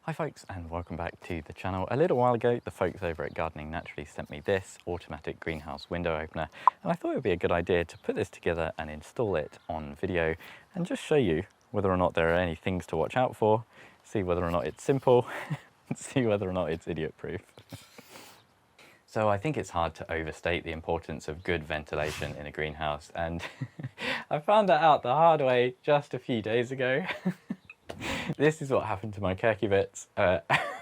Hi folks, and welcome back to the channel. A little while ago, the folks over at Gardening Naturally sent me this automatic greenhouse window opener, and I thought it would be a good idea to put this together and install it on video and just show you whether or not there are any things to watch out for, see whether or not it's simple, and see whether or not it's idiot proof. So I think it's hard to overstate the importance of good ventilation in a greenhouse, and I found that out the hard way just a few days ago. This is what happened to my curcubits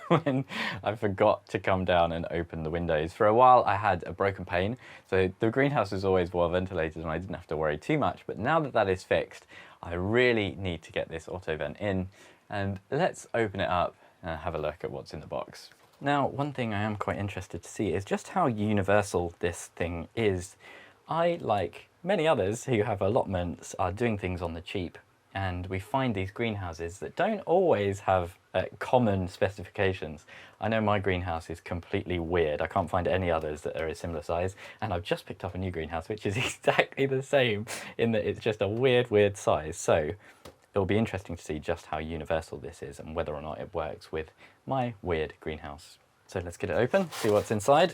when I forgot to come down and open the windows. For a while I had a broken pane, so the greenhouse was always well ventilated and I didn't have to worry too much, but now that that is fixed, I really need to get this Autovent in, and let's open it up and have a look at what's in the box. Now, one thing I am quite interested to see is just how universal this thing is. I, like many others who have allotments, are doing things on the cheap, and we find these greenhouses that don't always have common specifications. I know my greenhouse is completely weird. I can't find any others that are a similar size, and I've just picked up a new greenhouse which is exactly the same in that it's just a weird size. So it'll be interesting to see just how universal this is and whether or not it works with my weird greenhouse. So let's get it open, see what's inside.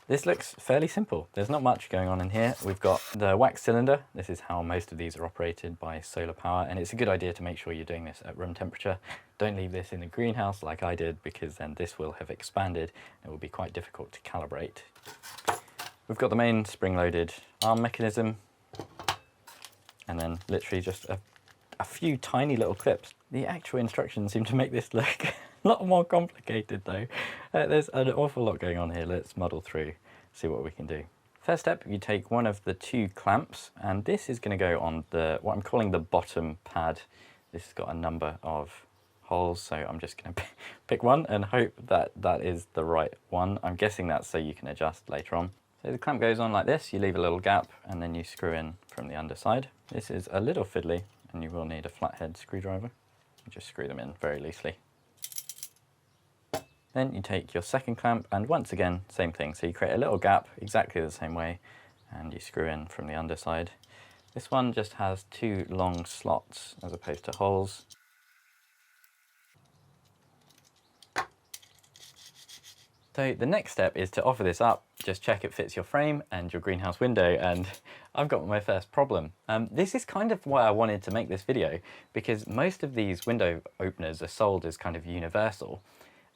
This looks fairly simple. There's not much going on in here. We've got the wax cylinder. This is how most of these are operated, by solar power, and it's a good idea to make sure you're doing this at room temperature. Don't leave this in the greenhouse like I did, because then this will have expanded and it will be quite difficult to calibrate. We've got the main spring-loaded arm mechanism, and then literally just a few tiny little clips. The actual instructions seem to make this look a lot more complicated though. There's an awful lot going on here. Let's muddle through, see what we can do. First step, you take one of the two clamps, and this is going to go on what I'm calling the bottom pad. This has got a number of holes, so I'm just going to pick one and hope that that is the right one. I'm guessing that's so you can adjust later on. So the clamp goes on like this, you leave a little gap, and then you screw in from the underside. This is a little fiddly, and you will need a flathead screwdriver. You just screw them in very loosely. Then you take your second clamp, and once again, same thing. So you create a little gap exactly the same way, and you screw in from the underside. This one just has two long slots as opposed to holes. So the next step is to offer this up, just check it fits your frame and your greenhouse window, and I've got my first problem. This is kind of why I wanted to make this video, because most of these window openers are sold as kind of universal,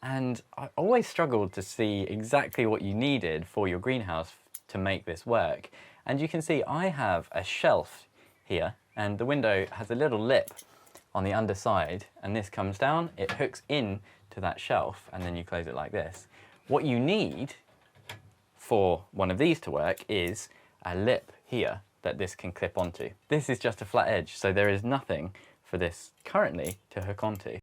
and I always struggled to see exactly what you needed for your greenhouse to make this work. And you can see I have a shelf here, and the window has a little lip on the underside, and this comes down, it hooks in to that shelf, and then you close it like this. What you need for one of these to work is a lip here that this can clip onto. This is just a flat edge, so there is nothing for this currently to hook onto.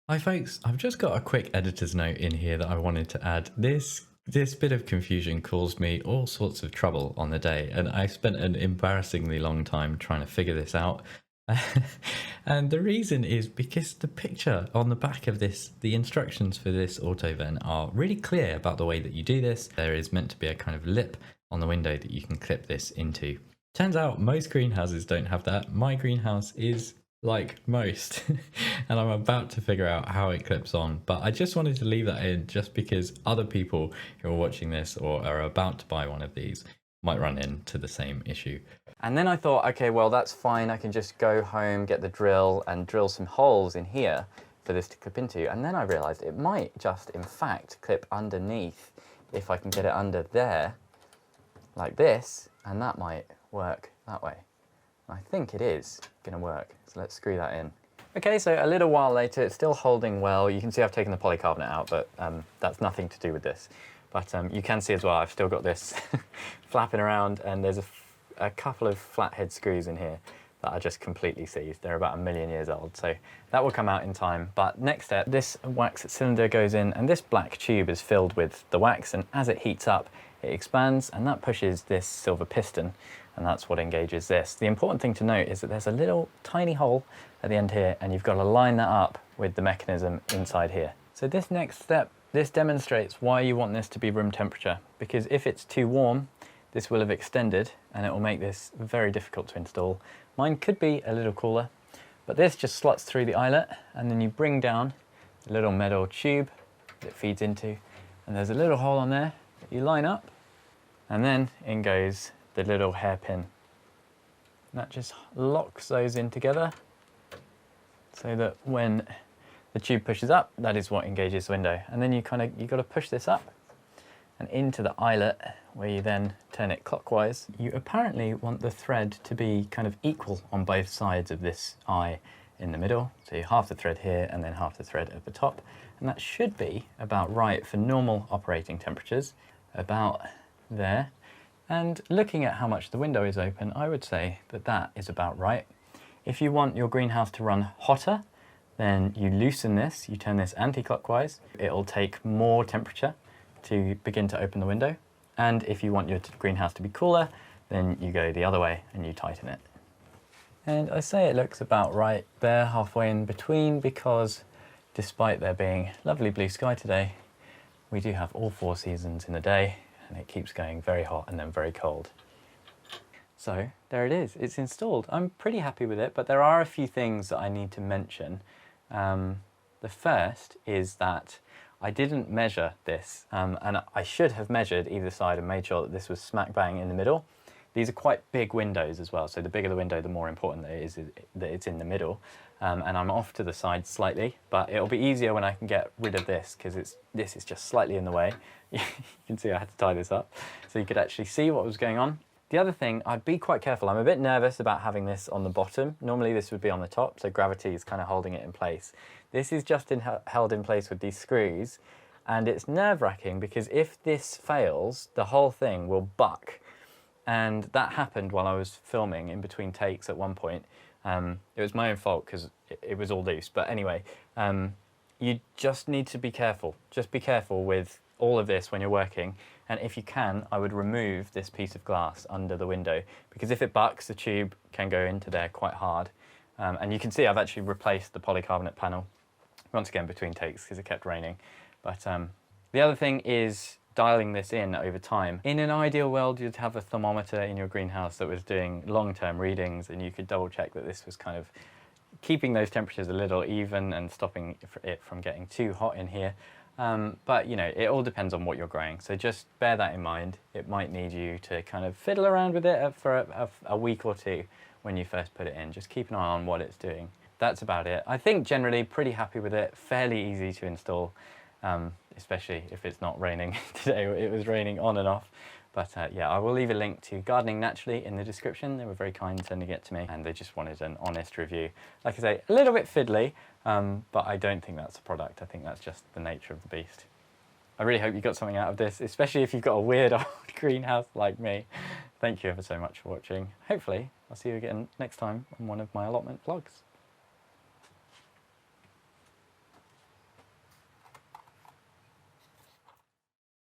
Hi folks, I've just got a quick editor's note in here that I wanted to add. This bit of confusion caused me all sorts of trouble on the day, and I spent an embarrassingly long time trying to figure this out. And the reason is because the picture on the back of this, the instructions for this Autovent are really clear about the way that you do this. There is meant to be a kind of lip on the window that you can clip this into. Turns out most greenhouses don't have that. My greenhouse is like most, and I'm about to figure out how it clips on, but I just wanted to leave that in just because other people who are watching this or are about to buy one of these might run into the same issue. And then I thought, okay, well, that's fine. I can just go home, get the drill and drill some holes in here for this to clip into. And then I realized it might just, in fact, clip underneath if I can get it under there like this, and that might work that way. I think it is going to work, so let's screw that in. Okay, so a little while later, it's still holding well. You can see I've taken the polycarbonate out, but that's nothing to do with this. But you can see as well, I've still got this flapping around, and there's a couple of flathead screws in here that are just completely seized. They're about 1 million years old, so that will come out in time. But next step, this wax cylinder goes in, and this black tube is filled with the wax, and as it heats up, it expands, and that pushes this silver piston, and that's what engages this. The important thing to note is that there's a little tiny hole at the end here, and you've got to line that up with the mechanism inside here. So this next step, this demonstrates why you want this to be room temperature, because if it's too warm, this will have extended and it will make this very difficult to install. Mine could be a little cooler, but this just slots through the eyelet, and then you bring down a little metal tube that it feeds into, and there's a little hole on there that you line up, and then in goes the little hairpin. And that just locks those in together so that when the tube pushes up, that is what engages the window. And then you got to push this up and into the eyelet, where you then turn it clockwise. You apparently want the thread to be kind of equal on both sides of this eye in the middle. So you half the thread here and then half the thread at the top. And that should be about right for normal operating temperatures, about there. And looking at how much the window is open, I would say that that is about right. If you want your greenhouse to run hotter, then you loosen this, you turn this anti-clockwise. It'll take more temperature to begin to open the window. And if you want your greenhouse to be cooler, then you go the other way and you tighten it. And I say it looks about right there, halfway in between, because despite there being lovely blue sky today, we do have all 4 seasons in the day, and it keeps going very hot and then very cold. So there it is, it's installed. I'm pretty happy with it, but there are a few things that I need to mention. The first is that I didn't measure this, and I should have measured either side and made sure that this was smack bang in the middle. These are quite big windows as well, so the bigger the window, the more important that it is that it's in the middle. And I'm off to the side slightly, but it'll be easier when I can get rid of this, because this is just slightly in the way. You can see I had to tie this up so you could actually see what was going on. The other thing, I'd be quite careful. I'm a bit nervous about having this on the bottom. Normally this would be on the top, so gravity is kind of holding it in place. This is just held in place with these screws, and it's nerve-wracking because if this fails, the whole thing will buck. And that happened while I was filming in between takes at one point. It was my own fault because it was all loose. But anyway, you just need to be careful. Just be careful with all of this when you're working. And if you can, I would remove this piece of glass under the window, because if it bucks, the tube can go into there quite hard. And you can see I've actually replaced the polycarbonate panel, once again between takes because it kept raining. But the other thing is dialing this in over time. In an ideal world, you'd have a thermometer in your greenhouse that was doing long-term readings, and you could double check that this was kind of keeping those temperatures a little even and stopping it from getting too hot in here. But you know, it all depends on what you're growing, so just bear that in mind. It might need you to kind of fiddle around with it for a week or two when you first put it in. Just keep an eye on what it's doing. That's about it. I think generally pretty happy with it, fairly easy to install, especially if it's not raining. Today it was raining on and off. But yeah, I will leave a link to Gardening Naturally in the description. They were very kind sending it to me, and they just wanted an honest review. Like I say, a little bit fiddly, but I don't think that's a product. I think that's just the nature of the beast. I really hope you got something out of this, especially if you've got a weird old greenhouse like me. Thank you ever so much for watching. Hopefully, I'll see you again next time on one of my allotment vlogs.